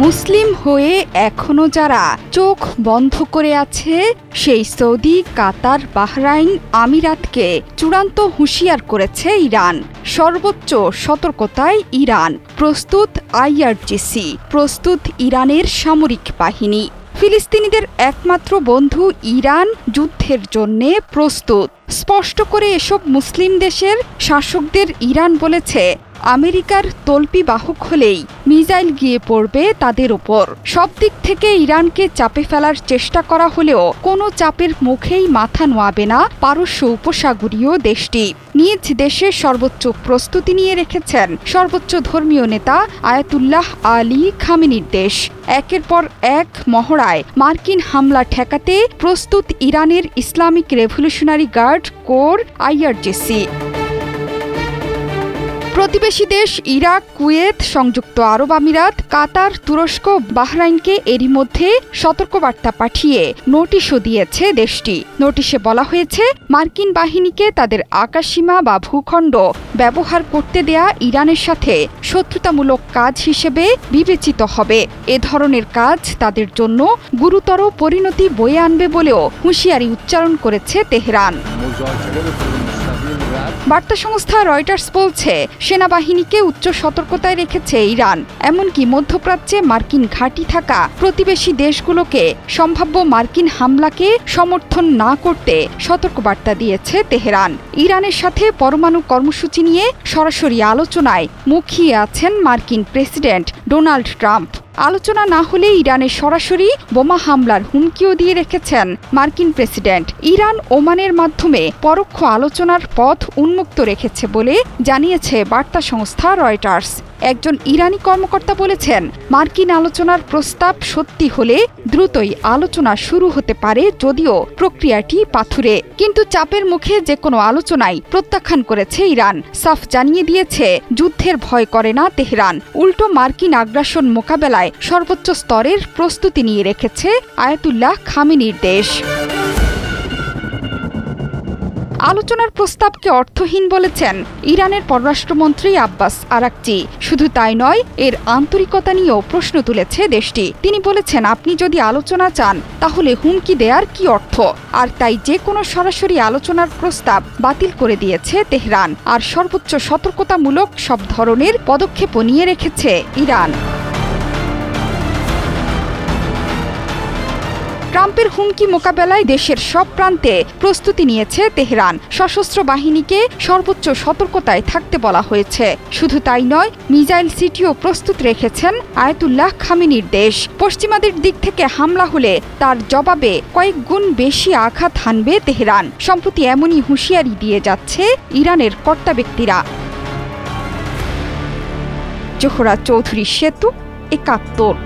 মুসলিম হয়ে এখনো যারা চোখ বন্ধ করে আছে সেই সৌদি, কাতার, বাহরাইন, আমিরাতকে চূড়ান্ত হুঁশিয়ার করেছে ইরান। সর্বোচ্চ সতর্কতায় ইরান, প্রস্তুত আইআরজিসি, প্রস্তুত ইরানের সামরিক বাহিনী। ফিলিস্তিনিদের একমাত্র বন্ধু ইরান যুদ্ধের জন্যে প্রস্তুত। স্পষ্ট করে এসব মুসলিম দেশের শাসকদের ইরান বলেছে, আমেরিকার তল্পি বাহক হলেই মিসাইল গিয়ে পড়বে তাদের উপর। সব দিক থেকে ইরানকে চাপে ফেলার চেষ্টা করা হলেও কোনো চাপের মুখেই মাথা নোয়াবে না পারস্য উপসাগরীয় দেশটি। নিজ দেশে সর্বোচ্চ প্রস্তুতি নিয়ে রেখেছেন সর্বোচ্চ ধর্মীয় নেতা আয়াতুল্লাহ আলী খামেনির দেশ। একের পর এক মহড়ায় মার্কিন হামলা ঠেকাতে প্রস্তুত ইরানের Islamic Revolutionary Guard Corps IRGC. প্রতিবেশী দেশ ইরাক, কুয়েত, সংযুক্ত আরব আমিরাত, কাতার, তুরস্ক, বাহরাইনকে এরই মধ্যে সতর্কবার্তা পাঠিয়ে নোটিশও দিয়েছে দেশটি। নোটিশে বলা হয়েছে, মার্কিন বাহিনীকে তাদের আকাশসীমা বা ভূখণ্ড ব্যবহার করতে দেয়া ইরানের সাথে শত্রুতামূলক কাজ হিসেবে বিবেচিত হবে। এ ধরনের কাজ তাদের জন্য গুরুতর পরিণতি বয়ে আনবে বলেও হুঁশিয়ারি উচ্চারণ করেছে তেহরান। বার্তা সংস্থা রয়টার্স বলছে, সেনাবাহিনীকে উচ্চ সতর্কতায় রেখেছে ইরান। এমনকি মধ্যপ্রাচ্যে মার্কিন ঘাঁটি থাকা প্রতিবেশী দেশগুলোকে সম্ভাব্য মার্কিন হামলাকে সমর্থন না করতে সতর্কবার্তা দিয়েছে তেহরান। ইরানের সাথে পরমাণু কর্মসূচি নিয়ে সরাসরি আলোচনায় মুখিয়ে আছেন মার্কিন প্রেসিডেন্ট ডোনাল্ড ট্রাম্প। আলোচনা না হলে ইরানের সরাসরি বোমা হামলার হুমকিও দিয়ে রেখেছেন মার্কিন প্রেসিডেন্ট। ইরান ওমানের মাধ্যমে পরোক্ষ আলোচনার পথ উন্মুক্ত রেখেছে বলে জানিয়েছে বার্তা সংস্থা রয়টার্স। একজন ইরানি কর্মকর্তা বলেছেন, মার্কিন আলোচনার প্রস্তাব সত্যি হলে দ্রুতই আলোচনা শুরু হতে পারে, যদিও প্রক্রিয়াটি পাথুরে। কিন্তু চাপের মুখে যে কোনো আলোচনাই প্রত্যাখ্যান করেছে ইরান। সাফ জানিয়ে দিয়েছে, যুদ্ধের ভয় করে না তেহরান, উল্টো মার্কিন আগ্রাসন মোকাবেলায় সর্বোচ্চ স্তরের প্রস্তুতি নিয়ে রেখেছে আয়াতুল্লাহ খামেনির দেশ। আলোচনার প্রস্তাবকে অর্থহীন বলেছেন ইরানের পররাষ্ট্রমন্ত্রী আব্বাস আরাকচি। শুধু তাই নয়, এর আন্তরিকতা নিয়েও প্রশ্ন তুলেছে দেশটি। তিনি বলেছেন, আপনি যদি আলোচনা চান তাহলে হুমকি দেওয়ার কি অর্থ? আর তাই যে কোনো সরাসরি আলোচনার প্রস্তাব বাতিল করে দিয়েছে তেহরান। আর সর্বোচ্চ সতর্কতামূলক সব ধরনের পদক্ষেপও নিয়ে রেখেছে ইরান। ট্রাম্পের হুমকি মোকাবেলায় দেশের সব প্রান্তে প্রস্তুতি নিয়েছে তেহরান। সশস্ত্র বাহিনীকে সর্বোচ্চ সতর্কতায় থাকতে বলা হয়েছে। শুধু তাই নয়, মিসাইল সিটিও প্রস্তুত রেখেছেন আয়াতুল্লাহ খামেনির দেশ। পশ্চিমাদের দিক থেকে হামলা হলে তার জবাবে কয়েক গুণ বেশি আঘাত হানবে তেহরান। সম্প্রতি এমনই হুঁশিয়ারি দিয়ে যাচ্ছে ইরানের কর্তা ব্যক্তিরা। জোহরা চৌধুরী সেতু, ৭১।